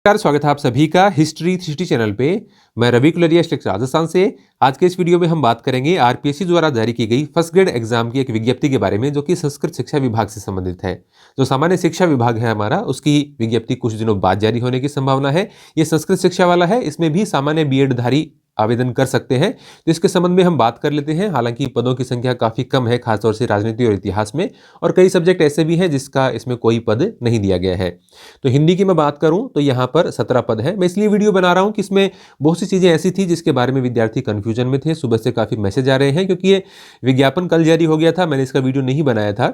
नमस्कार, स्वागत है आप सभी का हिस्ट्री 360 चैनल पे। मैं रवि कुलरिया राजस्थान से। आज के इस वीडियो में हम बात करेंगे आरपीएससी द्वारा जारी की गई फर्स्ट ग्रेड एग्जाम की एक विज्ञप्ति के बारे में, जो कि संस्कृत शिक्षा विभाग से संबंधित है। जो सामान्य शिक्षा विभाग है हमारा, उसकी विज्ञप्ति कुछ दिनों बाद जारी होने की संभावना है। ये संस्कृत शिक्षा वाला है, इसमें भी सामान्य बीएड धारी आवेदन कर सकते हैं। तो इसके संबंध में हम बात कर लेते हैं। हालांकि पदों की संख्या काफ़ी कम है, खासतौर से राजनीति और इतिहास में, और कई सब्जेक्ट ऐसे भी हैं जिसका इसमें कोई पद नहीं दिया गया है। तो हिंदी की मैं बात करूं तो यहाँ पर 17 पद है। मैं इसलिए वीडियो बना रहा हूं कि इसमें बहुत सी चीज़ें ऐसी थी जिसके बारे में विद्यार्थी कन्फ्यूजन में थे। सुबह से काफ़ी मैसेज आ रहे हैं, क्योंकि ये विज्ञापन कल जारी हो गया था, मैंने इसका वीडियो नहीं बनाया था।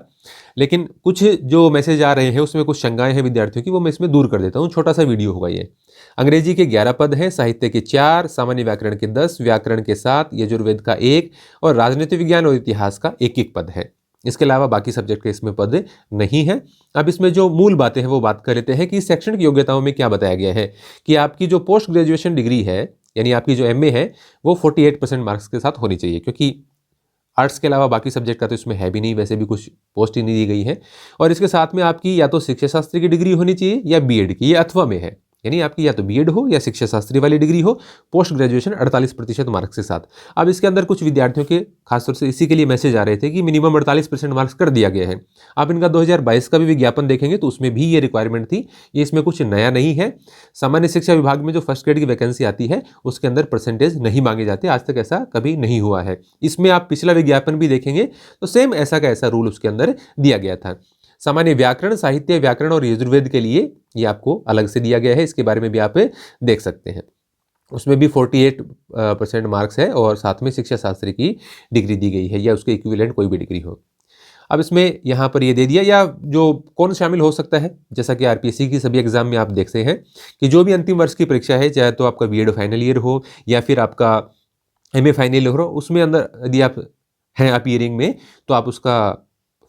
लेकिन कुछ जो मैसेज आ रहे हैं उसमें कुछ शंकाएं हैं विद्यार्थियों की, वो मैं इसमें दूर कर देता हूँ। छोटा सा वीडियो होगा ये। अंग्रेजी के 11 पद हैं, साहित्य के 4, सामान्य व्याकरण के 10, व्याकरण के 7, यजुर्वेद का 1 और राजनीति विज्ञान और इतिहास का 1-1 पद है। इसके अलावा बाकी सब्जेक्ट के इसमें पद नहीं है। अब इसमें जो मूल बातें हैं वो बात कर लेते हैं कि शैक्षणिक योग्यताओं में क्या बताया गया है कि आपकी जो पोस्ट ग्रेजुएशन डिग्री है, यानी आपकी जो एमए है, वो 48% मार्क्स के साथ होनी चाहिए, क्योंकि आर्ट्स के अलावा बाकी सब्जेक्ट का तो इसमें है भी नहीं, वैसे भी कुछ पोस्ट ही नहीं दी गई है। और इसके साथ में आपकी या तो शिक्षा शास्त्री की डिग्री होनी चाहिए या बीएड की, ये अथवा में है, यानी आपकी या तो बीएड हो या शिक्षा शास्त्री वाली डिग्री हो, पोस्ट ग्रेजुएशन 48% मार्क्स के साथ। अब इसके अंदर कुछ विद्यार्थियों के खासतौर से इसी के लिए मैसेज आ रहे थे कि मिनिमम 48% मार्क्स कर दिया गया है। आप इनका 2022 का भी विज्ञापन देखेंगे तो उसमें भी ये रिक्वायरमेंट थी। ये इसमें कुछ नया नहीं है। सामान्य शिक्षा विभाग में जो फर्स्ट ग्रेड की वैकेंसी आती है उसके अंदर परसेंटेज नहीं मांगे जाते, आज तक ऐसा कभी नहीं हुआ है। इसमें आप पिछला विज्ञापन भी देखेंगे तो सेम ऐसा का ऐसा रूल उसके अंदर दिया गया था। सामान्य व्याकरण, साहित्य व्याकरण और यजुर्वेद के लिए ये आपको अलग से दिया गया है, इसके बारे में भी आप देख सकते हैं। उसमें भी 48% मार्क्स है और साथ में शिक्षा शास्त्री की डिग्री दी गई है या उसके इक्विवेलेंट कोई भी डिग्री हो। अब इसमें यहाँ पर ये दे दिया, या जो कौन शामिल हो सकता है, जैसा कि आरपीएससी की सभी एग्जाम में आप देखते हैं कि जो भी अंतिम वर्ष की परीक्षा है, चाहे तो आपका बीएड फाइनल ईयर हो या फिर आपका एमए फाइनल ईयर हो, उसमें अंदर यदि आप हैं अपीयरिंग में तो आप उसका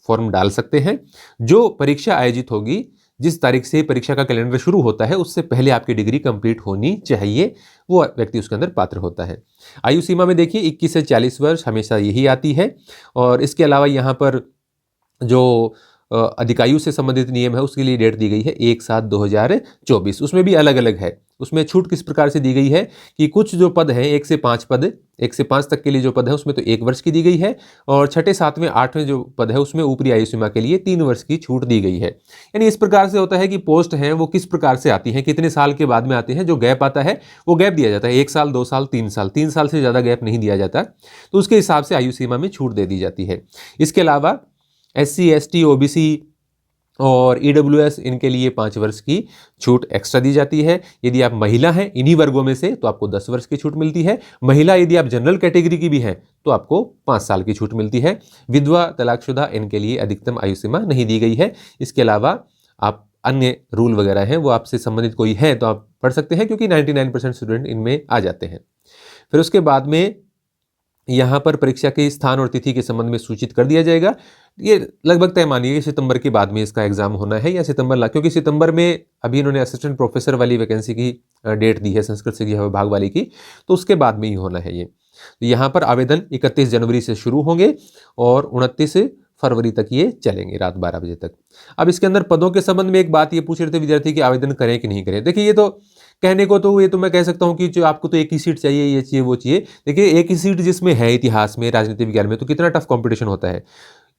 फॉर्म डाल सकते हैं। जो परीक्षा आयोजित होगी, जिस तारीख से परीक्षा का कैलेंडर शुरू होता है, उससे पहले आपकी डिग्री कंप्लीट होनी चाहिए, वो व्यक्ति उसके अंदर पात्र होता है। आयु सीमा में देखिए 21 से 40 वर्ष हमेशा यही आती है। और इसके अलावा यहाँ पर जो अधिकायु से संबंधित नियम है उसके लिए डेट दी गई है 1/7/2024। उसमें भी अलग अलग है। उसमें छूट किस प्रकार से दी गई है कि कुछ जो पद हैं 1 से 5 पद, 1 से 5 तक के लिए जो पद है उसमें तो 1 वर्ष की दी गई है, और 6ठे 7वें 8वें जो पद है उसमें ऊपरी आयु सीमा के लिए 3 वर्ष की छूट दी गई है। यानी इस प्रकार से होता है कि पोस्ट हैं वो किस प्रकार से आती हैं, कितने साल के बाद में आते हैं। जो गैप आता है वो गैप दिया जाता है, 1 साल 2 साल 3 साल, 3 साल से ज़्यादा गैप नहीं दिया जाता, तो उसके हिसाब से आयु सीमा में छूट दे दी जाती है। इसके अलावा SC ST OBC और EWS इनके लिए 5 वर्ष की छूट एक्स्ट्रा दी जाती है। यदि आप महिला हैं इन्हीं वर्गों में से तो आपको 10 वर्ष की छूट मिलती है। महिला यदि आप जनरल कैटेगरी की भी हैं तो आपको 5 साल की छूट मिलती है। विधवा, तलाकशुदा इनके लिए अधिकतम आयु सीमा नहीं दी गई है। इसके अलावा आप अन्य रूल वगैरह हैं वो आपसे संबंधित कोई है तो आप पढ़ सकते हैं, क्योंकि 99% स्टूडेंट इनमें आ जाते हैं। फिर उसके बाद में यहाँ पर परीक्षा के स्थान और तिथि के संबंध में सूचित कर दिया जाएगा। ये लगभग तय मानिए कि सितंबर के बाद में इसका एग्जाम होना है, या सितंबर क्योंकि सितंबर में अभी इन्होंने असिस्टेंट प्रोफेसर वाली वैकेंसी की डेट दी है संस्कृत शिक्षा विभाग वाली की, तो उसके बाद में ही होना है ये। तो यहाँ पर आवेदन 31 जनवरी से शुरू होंगे और 29 फरवरी तक ये चलेंगे रात 12 बजे तक। अब इसके अंदर पदों के संबंध में एक बात ये पूछ रहे थे विद्यार्थी कि आवेदन करें कि नहीं करें। देखिए, ये तो कहने को तो ये तो मैं कह सकता हूँ कि जो आपको तो एक ही सीट चाहिए, ये चाहिए वो चाहिए। देखिए, एक ही सीट जिसमें है इतिहास में, राजनीति विज्ञान में, तो कितना टफ कंपटीशन होता है।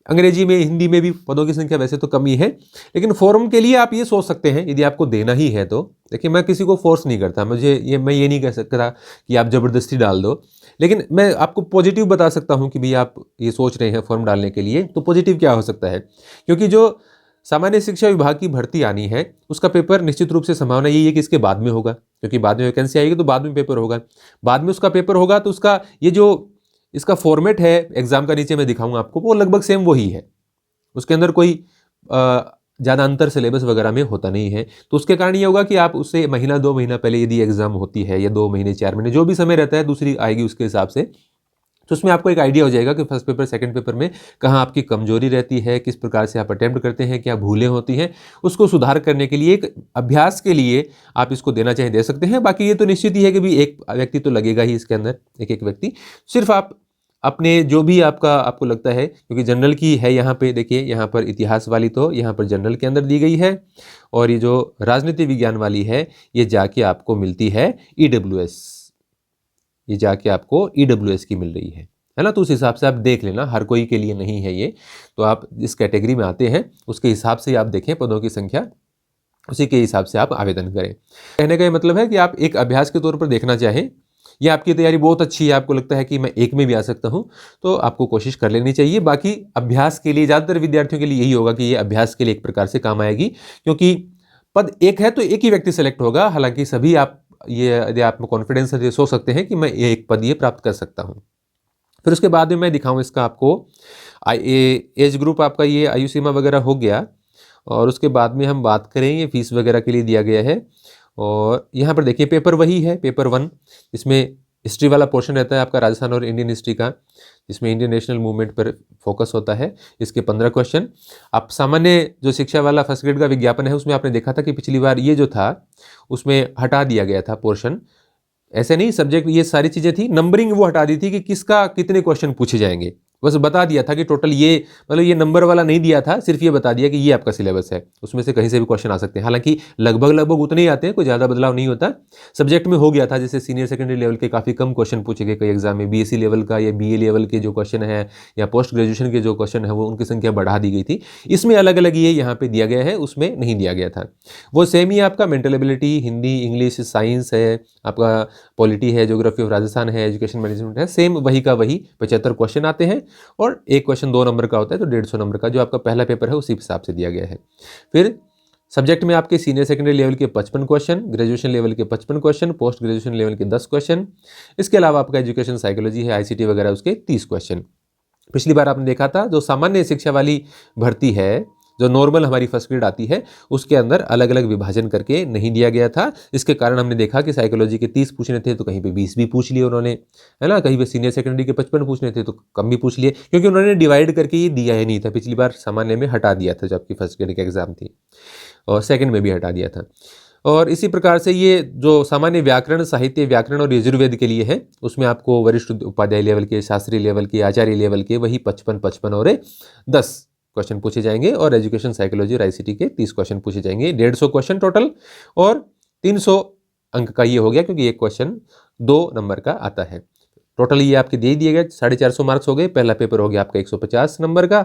अंग्रेजी में, हिंदी में भी पदों की संख्या वैसे तो कम ही है, लेकिन फॉर्म के लिए आप ये सोच सकते हैं यदि आपको देना ही है तो। देखिए, मैं किसी को फोर्स नहीं करता, मैं ये नहीं कह सकता कि आप जबरदस्ती डाल दो, लेकिन मैं आपको पॉजिटिव बता सकता हूँ कि भाई आप ये सोच रहे हैं फॉर्म डालने के लिए, तो पॉजिटिव क्या हो सकता है। क्योंकि जो सामान्य शिक्षा विभाग की भर्ती आनी है उसका पेपर निश्चित रूप से संभावना यही है कि इसके बाद में होगा, क्योंकि बाद में वैकेंसी आएगी तो बाद में पेपर होगा। बाद में उसका पेपर होगा तो उसका ये जो इसका फॉर्मेट है एग्जाम का, नीचे मैं दिखाऊंगा आपको, वो लगभग सेम वही है। उसके अंदर कोई ज़्यादा अंतर सिलेबस वगैरह में होता नहीं है। तो उसके कारण ये होगा कि आप उससे महीना 2 महीना पहले यदि एग्जाम होती है, या 2 महीने 4 महीने जो भी समय रहता है दूसरी आएगी उसके हिसाब से, तो उसमें आपको एक आइडिया हो जाएगा कि फर्स्ट पेपर सेकंड पेपर में कहाँ आपकी कमजोरी रहती है, किस प्रकार से आप अटेम्प्ट करते हैं, क्या भूलें होती हैं, उसको सुधार करने के लिए, एक अभ्यास के लिए आप इसको देना चाहें दे सकते हैं। बाकी ये तो निश्चित ही है कि भी एक व्यक्ति तो लगेगा ही इसके अंदर, एक व्यक्ति। सिर्फ आप अपने जो भी आपको लगता है, क्योंकि जनरल की है यहाँ पे, देखिए यहाँ पर इतिहास वाली तो यहाँ पर जनरल के अंदर दी गई है, और ये जो राजनीति विज्ञान वाली है ये जाके आपको मिलती है EWS, ये जाके आपको EWS की मिल रही है ना। तो उस हिसाब से आप देख लेना, हर कोई के लिए नहीं है ये, तो आप जिस कैटेगरी में आते हैं उसके हिसाब से आप देखें पदों की संख्या, उसी के हिसाब से आप आवेदन करें। कहने का ये मतलब है कि आप एक अभ्यास के तौर पर देखना चाहें, या आपकी तैयारी बहुत अच्छी है, आपको लगता है कि मैं एक में भी आ सकता हूं, तो आपको कोशिश कर लेनी चाहिए। बाकी अभ्यास के लिए ज़्यादातर विद्यार्थियों के लिए यही होगा कि ये अभ्यास के लिए एक प्रकार से काम आएगी, क्योंकि पद एक है तो एक ही व्यक्ति सेलेक्ट होगा। हालांकि सभी आप ये, यदि आप में कॉन्फिडेंस है, सोच सकते हैं कि मैं एक पद ये प्राप्त कर सकता हूँ। फिर उसके बाद में मैं दिखाऊँ इसका आपको एज ग्रुप, आपका ये आयु सीमा वगैरह हो गया, और उसके बाद में हम बात करें ये फीस वगैरह के लिए दिया गया है। और यहाँ पर देखिए पेपर वही है, पेपर 1, इसमें हिस्ट्री वाला पोर्शन रहता है आपका राजस्थान और इंडियन हिस्ट्री का, जिसमें इंडियन नेशनल मूवमेंट पर फोकस होता है। इसके 15 क्वेश्चन। आप सामान्य जो शिक्षा वाला फर्स्ट ग्रेड का विज्ञापन है उसमें आपने देखा था कि पिछली बार ये जो था उसमें हटा दिया गया था पोर्शन, ऐसे नहीं सब्जेक्ट ये सारी चीज़ें थी, नंबरिंग वो हटा दी थी कि किसका कितने क्वेश्चन पूछे जाएंगे, बस बता दिया था कि टोटल ये, मतलब ये नंबर वाला नहीं दिया था, सिर्फ ये बता दिया कि ये आपका सिलेबस है, उसमें से कहीं से भी क्वेश्चन आ सकते हैं। हालांकि लगभग उतने ही आते हैं, कोई ज़्यादा बदलाव नहीं होता। सब्जेक्ट में हो गया था, जैसे सीनियर सेकेंडरी लेवल के काफ़ी कम क्वेश्चन पूछे गए कई एग्जाम में, BSc लेवल का या BA लेवल के जो क्वेश्चन है या पोस्ट ग्रेजुएशन के जो क्वेश्चन है वो उनकी संख्या बढ़ा दी गई थी। इसमें अलग अलग ये यहाँ पे दिया गया है, उसमें नहीं दिया गया था। वो सेम ही आपका mental ability, Hindi, English, science है, आपका पॉलिटी है, ज्योग्राफी ऑफ राजस्थान है, एजुकेशन मैनेजमेंट है, सेम वही का वही 75 क्वेश्चन आते हैं, और एक क्वेश्चन 2 नंबर का होता है, तो 150 नंबर का जो आपका पहला पेपर है उसी हिसाब से दिया गया है। फिर सब्जेक्ट में आपके सीनियर सेकेंडरी लेवल के 55 क्वेश्चन, ग्रेजुएशन लेवल के 55 क्वेश्चन, पोस्ट ग्रेजुएशन लेवल के 10 क्वेश्चन, इसके अलावा आपका एजुकेशन साइकोलॉजी है, ICT वगैरह उसके 30 क्वेश्चन। पिछली बार आपने देखा था जो सामान्य शिक्षा वाली भर्ती है, जो नॉर्मल हमारी फर्स्ट ग्रेड आती है, उसके अंदर अलग अलग विभाजन करके नहीं दिया गया था। इसके कारण हमने देखा कि साइकोलॉजी के 30 पूछने थे तो कहीं पे 20 भी पूछ लिए उन्होंने, है ना, कहीं पे सीनियर सेकेंडरी के 55 पूछने थे तो कम भी पूछ लिए, क्योंकि उन्होंने डिवाइड करके ये दिया ही नहीं था। पिछली बार सामान्य में हटा दिया था, जब आपकी फर्स्ट ग्रेड की एग्जाम थी, और सेकेंड में भी हटा दिया था। और इसी प्रकार से ये जो सामान्य व्याकरण, साहित्य, व्याकरण और यजुर्वेद के लिए है, उसमें आपको वरिष्ठ उपाध्याय लेवल के, शास्त्री लेवल के, आचार्य लेवल के वही 55 और 10 क्वेश्चन पूछे जाएंगे, और एजुकेशन साइकोलॉजी और ICT के 30 क्वेश्चन पूछे जाएंगे। 150 क्वेश्चन टोटल, और 300 अंक का ये हो गया, क्योंकि एक क्वेश्चन 2 नंबर का आता है। टोटल ये आपके दे दिए गए 450 मार्क्स हो गए। पहला पेपर हो गया आपका 150 नंबर का,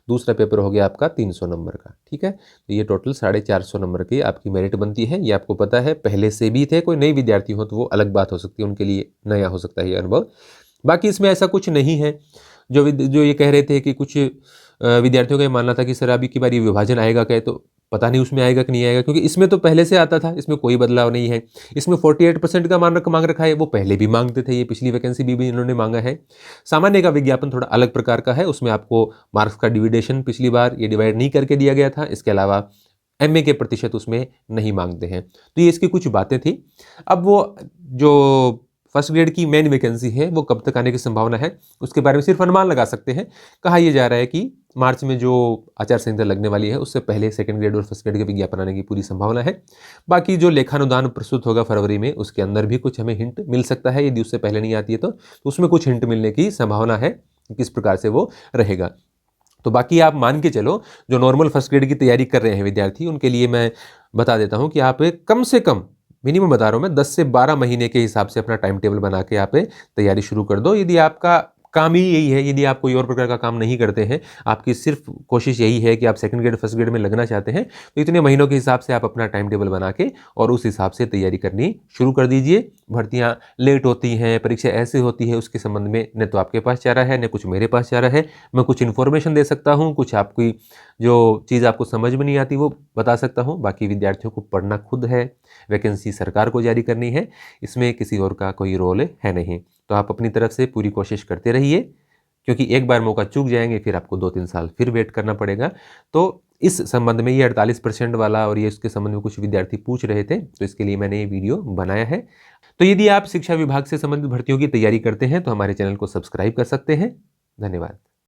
दूसरा पेपर हो गया आपका 300 नंबर का, ठीक है। तो ये टोटल 450 नंबर की आपकी मेरिट बनती है। ये आपको पता है, पहले से भी थे। कोई नए विद्यार्थी हो तो वो अलग बात हो सकती है, उनके लिए नया हो सकता है ये अनुभव। बाकी इसमें ऐसा कुछ नहीं है जो ये कह रहे थे कि कुछ विद्यार्थियों का ये मानना था कि सर अभी की बार ये विभाजन आएगा क्या, तो पता नहीं उसमें आएगा कि नहीं आएगा, क्योंकि इसमें तो पहले से आता था, इसमें कोई बदलाव नहीं है। इसमें 48% का मांग रखा है, वो पहले भी मांगते थे, ये पिछली वैकेंसी भी इन्होंने मांगा है। सामान्य का विज्ञापन थोड़ा अलग प्रकार का है, उसमें आपको मार्क्स का डिविडेशन पिछली बार ये डिवाइड नहीं करके दिया गया था। इसके अलावा MA के प्रतिशत उसमें नहीं मांगते हैं। तो ये इसकी कुछ बातें थी। अब वो जो फर्स्ट ग्रेड की मेन वैकेंसी है वो कब तक आने की संभावना है, उसके बारे में सिर्फ अनुमान लगा सकते हैं। कहा यह जा रहा है कि मार्च में जो आचार संहिता लगने वाली है उससे पहले सेकंड ग्रेड और फर्स्ट ग्रेड के विज्ञापन आने की पूरी संभावना है। बाकी जो लेखानुदान प्रस्तुत होगा फरवरी में, उसके अंदर भी कुछ हमें हिंट मिल सकता है, यदि उससे पहले नहीं आती है तो उसमें कुछ हिंट मिलने की संभावना है, किस प्रकार से वो रहेगा। तो बाकी आप मान के चलो, जो नॉर्मल फर्स्ट ग्रेड की तैयारी कर रहे हैं विद्यार्थी, उनके लिए मैं बता देता हूँ कि आप कम से कम, मिनिमम बता रहा हूँ मैं, 10 से 12 महीने के हिसाब से अपना टाइम टेबल बना के आप तैयारी शुरू कर दो। यदि आपका काम ही यही है, यदि आप कोई और प्रकार का काम नहीं करते हैं, आपकी सिर्फ कोशिश यही है कि आप सेकंड ग्रेड फर्स्ट ग्रेड में लगना चाहते हैं, तो इतने महीनों के हिसाब से आप अपना टाइम टेबल बना के और उस हिसाब से तैयारी करनी शुरू कर दीजिए। भर्तियां लेट होती हैं, परीक्षा ऐसे होती है, उसके संबंध में न तो आपके पास चारा है, न कुछ मेरे पास चारा है। मैं कुछ इन्फॉर्मेशन दे सकता हूँ, कुछ आपकी जो चीज़ आपको समझ में नहीं आती वो बता सकता हूँ। बाकी विद्यार्थियों को पढ़ना खुद है, वैकेंसी सरकार को जारी करनी है, इसमें किसी और का कोई रोल है नहीं। तो आप अपनी तरफ से पूरी कोशिश करते रहिए, क्योंकि एक बार मौका चूक जाएंगे फिर आपको 2-3 साल फिर वेट करना पड़ेगा। तो इस संबंध में ये 48% वाला, और ये इसके संबंध में कुछ विद्यार्थी पूछ रहे थे, तो इसके लिए मैंने ये वीडियो बनाया है। तो यदि आप शिक्षा विभाग से संबंधित भर्तियों की तैयारी करते हैं तो हमारे चैनल को सब्सक्राइब कर सकते हैं। धन्यवाद।